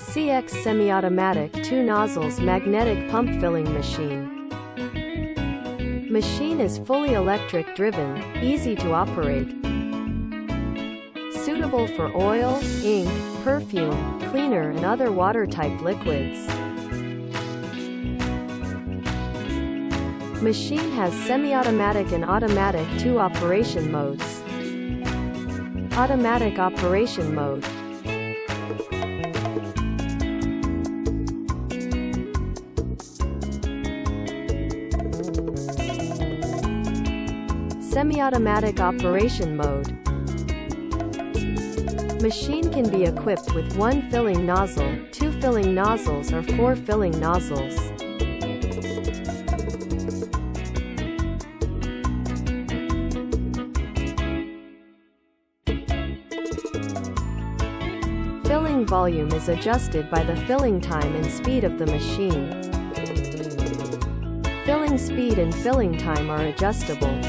CX semi-automatic 2 nozzles magnetic pump filling machine. Machine is fully electric driven, easy to operate. Suitable for oil, ink, perfume, cleaner and other water-type liquids. Machine has semi-automatic and automatic 2 operation modes. Automatic operation mode. Semi-automatic operation mode. Machine can be equipped with 1 filling nozzle, 2 filling nozzles or 4 filling nozzles. Filling volume is adjusted by the filling time and speed of the machine. Filling speed and filling time are adjustable.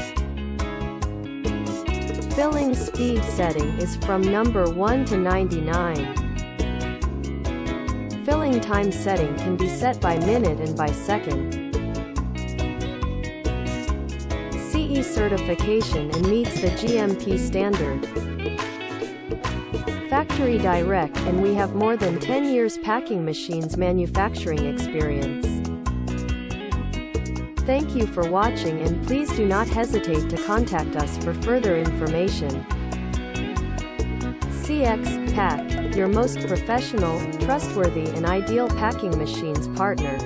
Filling speed setting is from number 1 to 99. Filling time setting can be set by minute and by second. CE certification and meets the GMP standard. Factory direct, and we have more than 10 years packing machines manufacturing experience. Thank you for watching, and please do not hesitate to contact us for further information. CX Pack, your most professional, trustworthy and ideal packing machines partner.